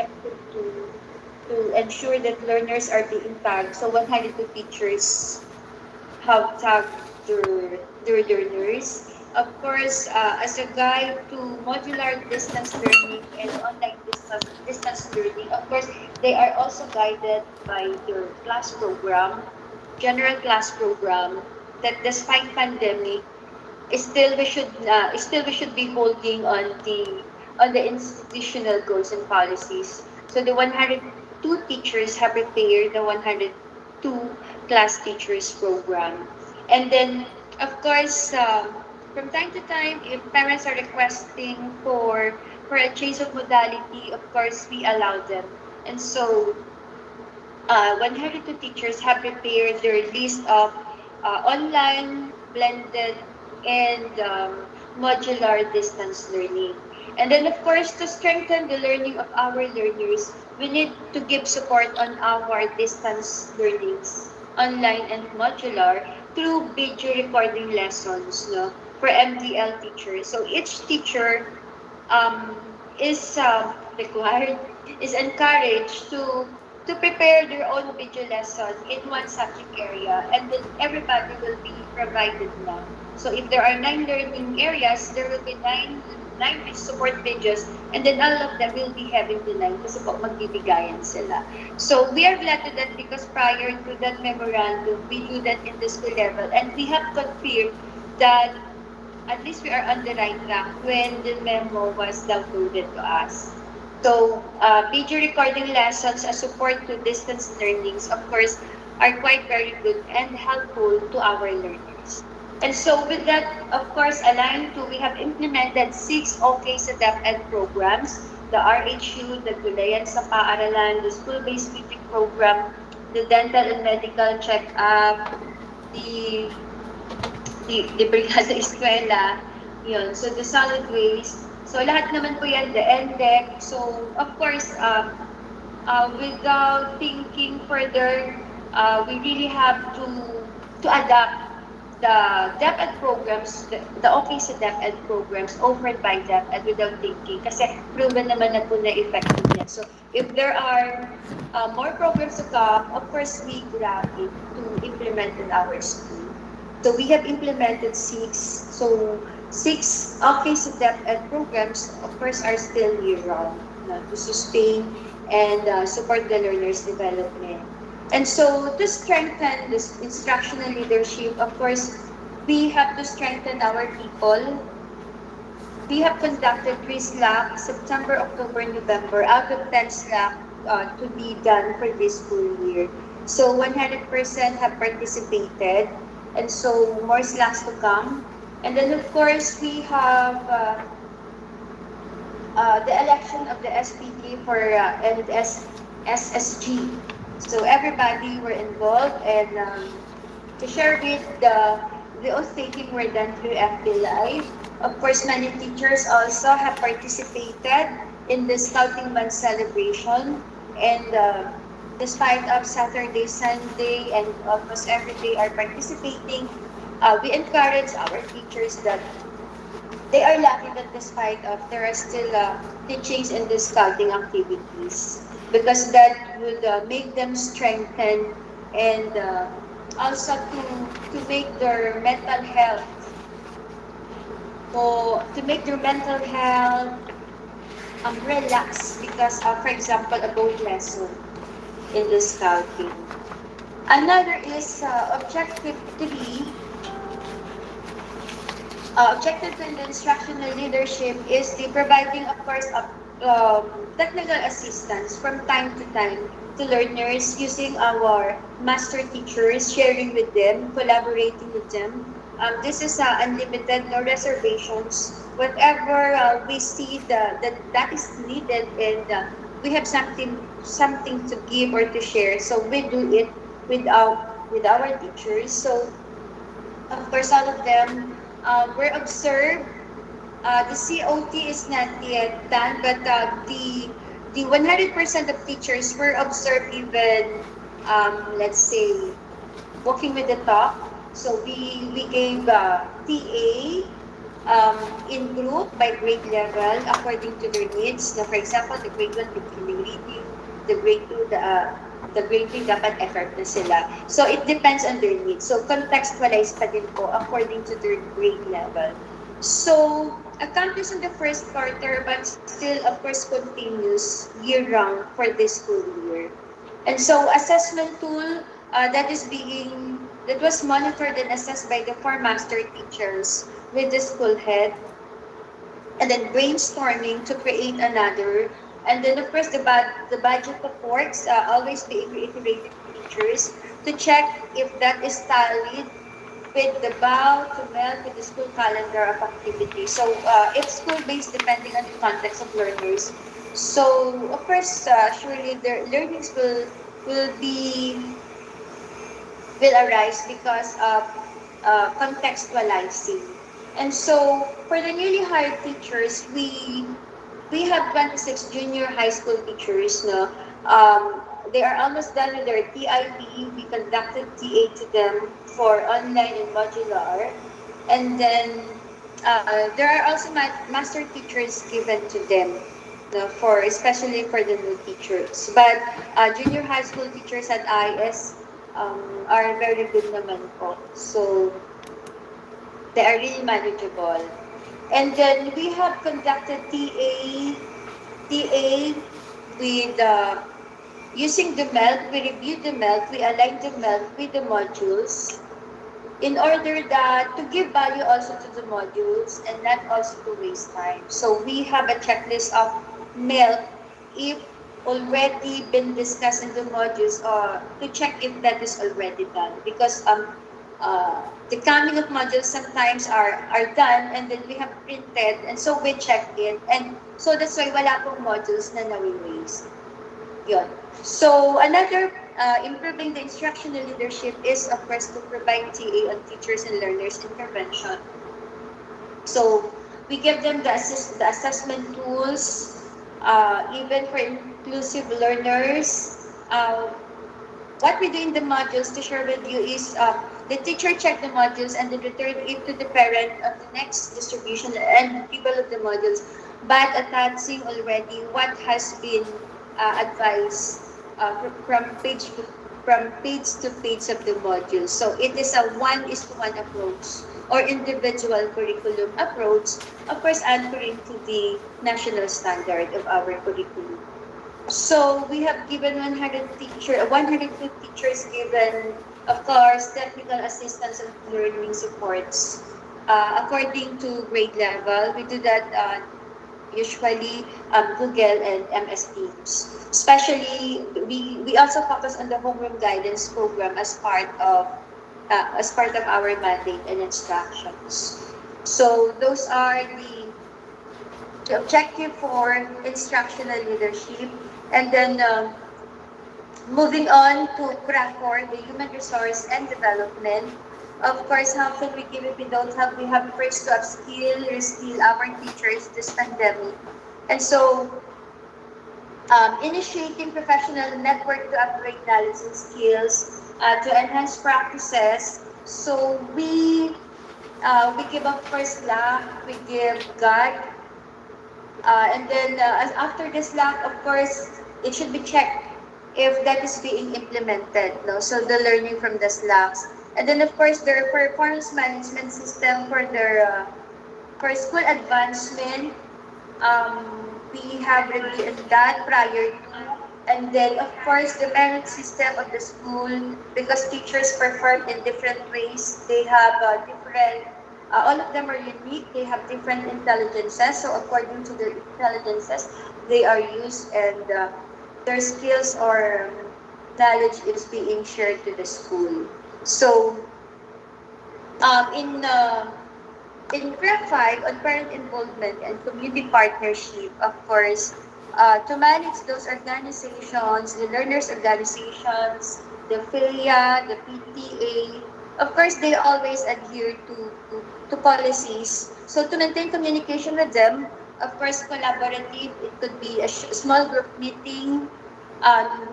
objective to ensure that learners are being tagged. So 102 teachers have tagged their learners. Of course, as a guide to modular distance learning and online distance learning, of course, they are also guided by their class program, general class program, that despite pandemic, still we should be holding on the institutional goals and policies. So the 102 teachers have prepared the 102 class teachers program. And then, of course, from time to time, if parents are requesting for a change of modality, of course, we allow them. And so 102 teachers have prepared their list of online, blended, and modular distance learning. And then, of course, to strengthen the learning of our learners, we need to give support on our distance learnings, online and modular, through video recording lessons, no, for MDL teachers. So each teacher um, is required, is encouraged to prepare their own video lesson in one subject area, and then everybody will be provided now. So if there are 9 learning areas, there will be nine support videos, and then all of them will be having the 9 kasi po magbibigayan sila. So we are glad to that because prior to that memorandum, we do that in the school level, and we have confirmed that at least we are on the right track when the memo was downloaded to us. So, video recording lessons as support to distance learnings, of course, are quite very good and helpful to our learners. And so, with that, of course, aligned to, we have implemented 6 OK sa DepEd programs, the RHU, the Gulayan sa Paaralan, the school-based meeting program, the dental and medical check-up, the the Brigada Eskwela, yun. So, the solid waste. So, lahat naman po yan, the NDEC. So, of course, without thinking further, we really have to adapt the DepEd programs, the okay sa DepEd programs offered by DepEd without thinking. Kasi proven naman na po na effective yan. So, if there are more programs to come, of course, we grab it to implement in our school. So we have implemented 6. So 6 office depth and programs, of course, are still year-round to sustain and support the learner's development. And so to strengthen this instructional leadership, of course, we have to strengthen our people. We have conducted 3 SLAC, September, October, November, out of 10 SLAC to be done for this school year. So 100% have participated, and so more SLACs to come. And then, of course, we have the election of the SPT for and SSG. So everybody were involved, and to share with the oath taking were done through FB Live. Of course, many teachers also have participated in the Scouting Month celebration, and despite of Saturday, Sunday, and almost every day are participating, we encourage our teachers that they are lucky that despite of there are still teachings in the scouting activities, because that would make them strengthen, and also to make their mental health relax, because of, for example, a boat lesson in the scouting. Another is objective 3. Objective in the instructional leadership is the providing, of course, of technical assistance from time to time to learners using our master teachers, sharing with them, collaborating with them. This is unlimited, no reservations. Whatever we see that is needed, and we have something to give or to share, so we do it with our teachers. So, of course, all of them were observed. The COT is not yet done, but the 100% of teachers were observed, even let's say walking with the talk. So we gave TA in group by grade level according to their needs. Now, for example, the grade 1 beginning reading, the grade 2, the grade 3 dapat effort na sila. So, it depends on their needs. So, contextualize pa din po according to their grade level. So, accomplished in the first quarter but still, of course, continues year-round for this school year. And so, assessment tool that was monitored and assessed by the four master teachers with the school head, and then brainstorming to create another. And then, of course, the budget reports always being reiterated to teachers to check if that is tallied with the bow to melt with the school calendar of activities. So, it's school-based depending on the context of learners. So, of course, surely their learnings will arise because of contextualizing. And so, for the newly hired teachers, we have 26 junior high school teachers. No, they are almost done with their TIP. We conducted TA to them for online and modular, and then there are also master teachers given to them. No, for especially for the new teachers. But junior high school teachers at IS are very good naman po. So, they are really manageable. And then we have conducted TA with using the MELT. We reviewed the MELT. We aligned the MELT with the modules in order that to give value also to the modules and not also to waste time. So we have a checklist of MELT if already been discussed in the modules or to check if that is already done because the coming of modules sometimes are done and then we have printed and so we check it and so that's why wala pong modules na nawi-waste. Yun. So another improving the instructional leadership is of course to provide TA on teachers and learners intervention. So we give them the assessment tools, even for inclusive learners. What we do in the modules to share with you is the teacher check the modules and then return it to the parent of the next distribution and develop the modules, but attaching already what has been advised from page to page of the module. So it is a one-is-to-one approach or individual curriculum approach, of course anchoring to the national standard of our curriculum. So we have given 102 teachers given, of course, technical assistance and learning supports according to grade level. We do that usually Google and MS Teams. Especially, we also focus on the homeroom guidance program as part of our mandate and instructions. So those are the objective for instructional leadership. And then moving on to craft for the human resource and development. Of course, how can we give if we don't have? We have first to upskill, reskill our teachers this pandemic. And so, initiating professional network to upgrade knowledge and skills, to enhance practices. So we give up first Slack, we give God, and then after the Slack, of course, it should be checked if that is being implemented. No, so the learning from the Slacks, and then of course their performance management system for school advancement. Um, we have reviewed that prior to, and then of course the merit system of the school because teachers perform in different ways. They have different. All of them are unique. They have different intelligences. So according to their intelligences, they are used and their skills or knowledge is being shared to the school. So um, in uh, in Graph 5, on parent involvement and community partnership, of course, to manage those organizations, the learners organizations, the FEA, the PTA, of course, they always adhere to policies. So to maintain communication with them, of course, collaborative, it could be a small group meeting.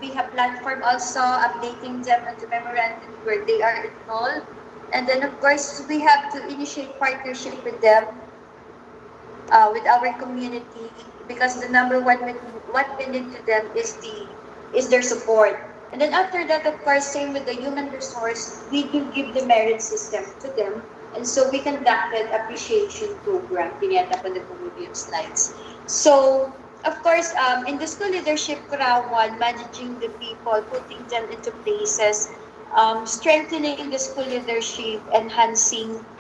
We have platform also updating them on the memorandum where they are enrolled. And then, of course, we have to initiate partnership with them with our community, because the number one what we need to them is their support. And then after that, of course, same with the human resource, we do give the merit system to them. And so we conducted appreciation program. Piniyata ko na po yung slides. So, of course, in the school leadership Karawan, managing the people, putting them into places, strengthening the school leadership,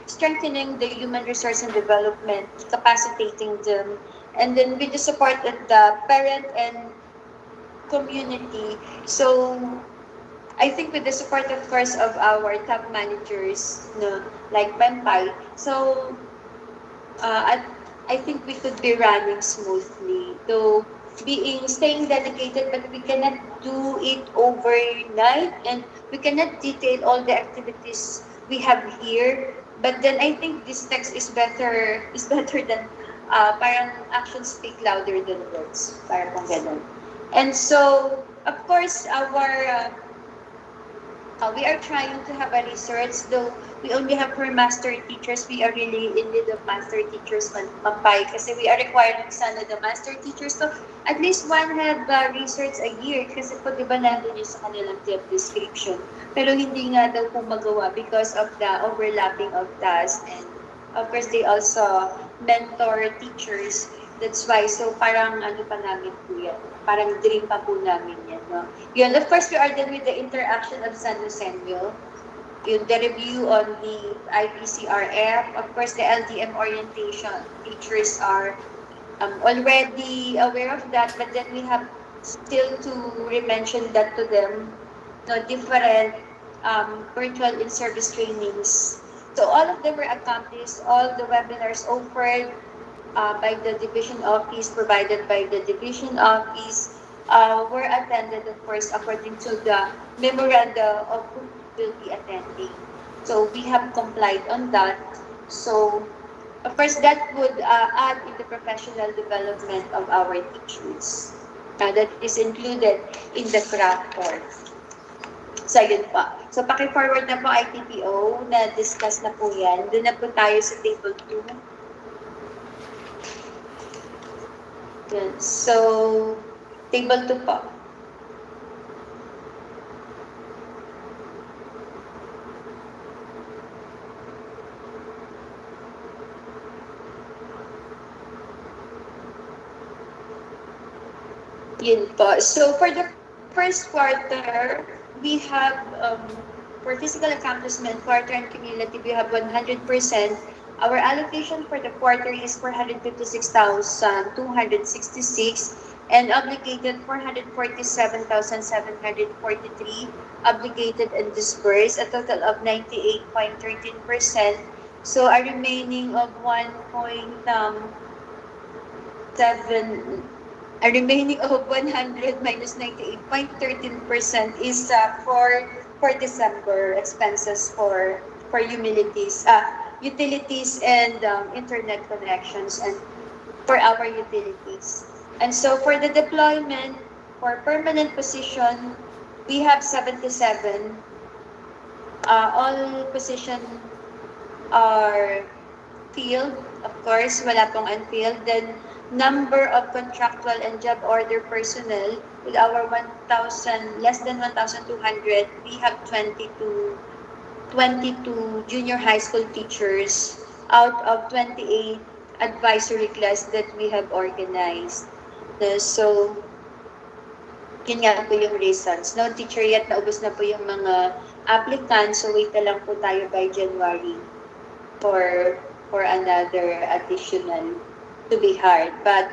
strengthening the human resource and development, capacitating them, and then with the support of the parent and community. So I think with the support, of course, of our top managers, no, like Pampay, so I think we could be running smoothly. Though staying dedicated, but we cannot do it overnight, and we cannot detail all the activities we have here. But then I think this text is better than parang actions speak louder than words. Parang kung ganun. And so, of course, we are trying to have a research, though we only have for master teachers. We are really in need of master teachers Pampay, kasi we are requiring sana the master teachers to at least one have research a year, kasi po di ba nandun yung sa kanilang job description. Pero hindi nga daw po magawa because of the overlapping of tasks, and of course they also mentor teachers. That's why, so parang ano pa namin po yan, parang dream pa po namin yan, no? Yun, of course, we are done with the interaction of San Lucenio. Yun, the review on the IPCRF. Of course, the LDM orientation. Teachers are already aware of that, but then we have still to re-mention that to them. No, different virtual in-service trainings. So all of them were accomplished. All the webinars offered by the division office, provided by the division office, were attended, of course, according to the memoranda of who will be attending. So we have complied on that. So, of course, that would add in the professional development of our teachers. That is included in the craft course. So, yun po. So, paki-forward na po ITPO, na-discuss na po yan. Doon na po tayo sa table 2. Yan. So, table 2 po. Yun po. So, for the first quarter, we have, for physical accomplishment, quarter and cumulative, we have 100%. Our allocation for the quarter is 456,266, and obligated 447,743, obligated and disbursed, a total of 98.13%. So, a remaining of 100 minus 98.13% is for December expenses for utilities and internet connections, and for our utilities. And so for the deployment, for permanent position, we have 77. All position are filled. Of course, wala pong unfilled. Then, number of contractual and job order personnel, with our 1,000, less than 1,200, we have 22 junior high school teachers out of 28 advisory class that we have organized. So, yun nga po yung reasons. No teacher yet, naubos na po yung mga applicants, so wait na lang po tayo by January for another additional to be hired. But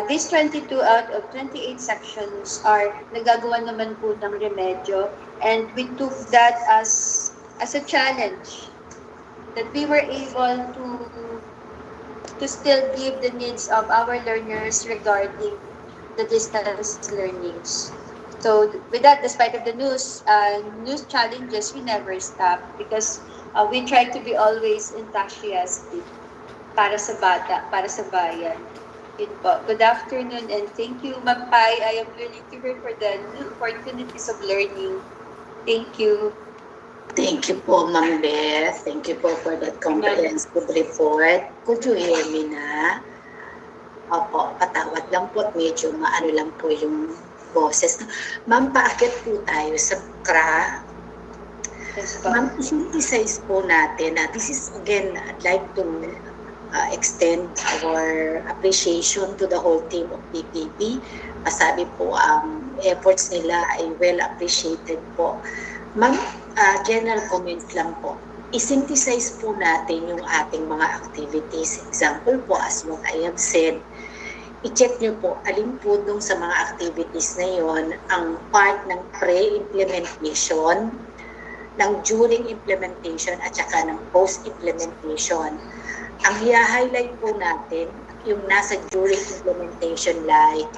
these 22 out of 28 sections are nagagawa naman po ng remedyo, and we took that as a challenge, that we were able to still give the needs of our learners regarding the distance learnings. So with that, despite of the news challenges, we never stop, because we try to be always enthusiastic para sa bata, para sa bayan. Yun po. Good afternoon, and thank you, Ma'am Pai. I am willing to hear for the new opportunities of learning. Thank you. Thank you po, Ma'am Beth. Thank you po for that comprehensive report. Could you hear me na? Opo, patawad lang po at medyo maano lang po yung boses. Ma'am, paakyat po tayo sa CRA. Yes po. Ma'am, i-synthesize po natin na this is again, I'd like to extend our appreciation to the whole team of PPP. Masabi po ang efforts nila ay well appreciated po. Ma'am, general comments lang po. I-synthesize po natin yung ating mga activities. Example po, as what I have said, i-check nyo po alin po dun sa mga activities na yon ang part ng pre-implementation, ng during implementation at saka ng post-implementation. Ang i-highlight po natin yung nasa during implementation like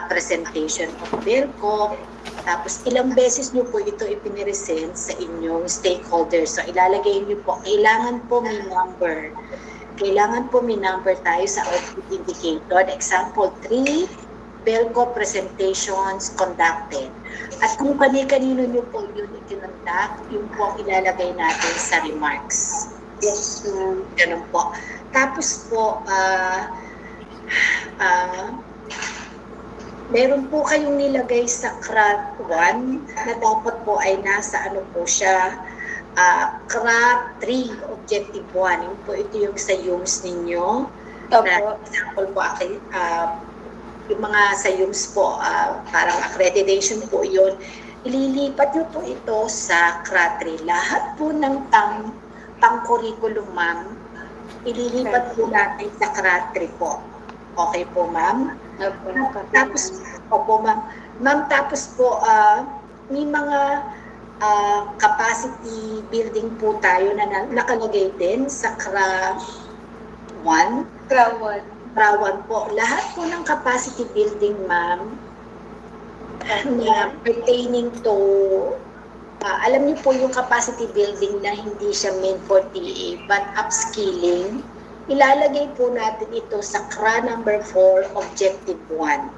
presentation of BERCOP, tapos ilang beses nyo po ito ipiniresent sa inyong stakeholders. So ilalagay nyo po, kailangan po may number. Kailangan po may number tayo sa output indicator. Example 3, BERCOP presentations conducted. At kung kani-kanino nyo po yun ikinonduct, yung po ang ilalagay natin sa remarks. Yes, ma'am. Ganun po. Tapos po, meron po kayong nilagay sa CRAT 1 na dapat po ay nasa ano po siya, CRAT 3, Objective 1. Yung po ito yung sa UMS ninyo. Na example po, yung mga sa UMS po, parang accreditation po yun. Ililipat nyo po ito sa CRAT 3. Lahat po ng pang-curriculum, ma'am, ililipat po natin sa CRAT 3 po. Okay po, ma'am? Tapos, opo, ma'am. Ma'am, tapos po, may mga capacity building po tayo na nakalagay din sa CRA 1. CRA 1 po. Lahat po ng capacity building, ma'am, na pertaining to, alam niyo po yung capacity building na hindi siya meant for TA, but upskilling, ilalagay po natin ito sa CRA number 4, Objective 1.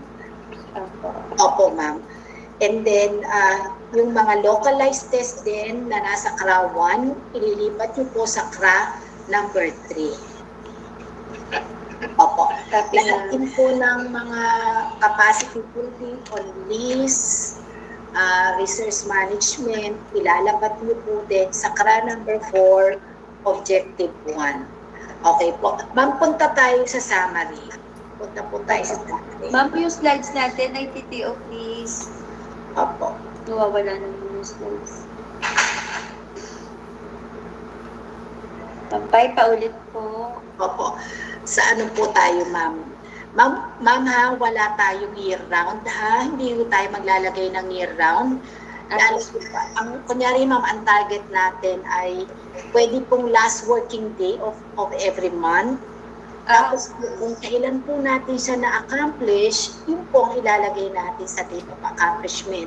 Opo, ma'am. And then, yung mga localized test din na nasa CRA 1, ililipat nyo po sa CRA number 3. Opo. Lahat din po ng mga capacity building on list, resource management, ilalapat nyo po din sa CRA number 4, Objective 1. Okay po. Ma'am, punta tayo sa summary. Punta po tayo sa summary. Ma'am, yung slides natin ay TTO, please. Opo. Nawawala na yung slides. Pampay, paulit po. Opo. Sa ano po tayo, ma'am? Ma'am ha, wala tayong year round ha. Hindi tayo maglalagay ng year round. Kunyari, ma'am, ang target natin ay pwede pong last working day of every month. Tapos kung kailan po natin siya na-accomplish, yun po ang ilalagay natin sa date of accomplishment.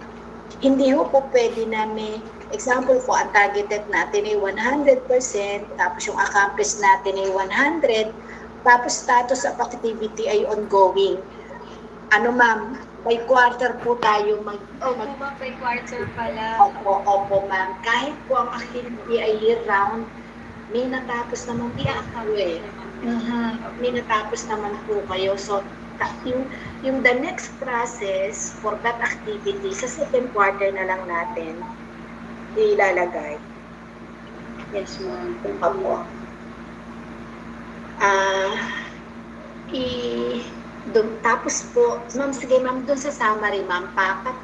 Hindi po pwede na may, example po, ang targeted natin ay 100%, tapos yung accomplished natin ay 100, tapos status of activity ay ongoing. Ano, ma'am? By quarter po tayo by quarter pala. Opo, ma'am. Kahit po ang activity ay year-round, may natapos naman po kayo eh. May natapos naman po kayo. So, yung the next process for that activity, sa second quarter na lang natin ilalagay. Yes, ma'am. Opo. Tapos po, ma'am, sige ma'am, dun sa summary, ma'am,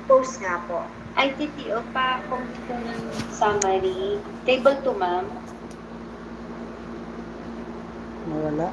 post nga po. Ay, TTO pa, kung summary. Table 2, ma'am. Nawala.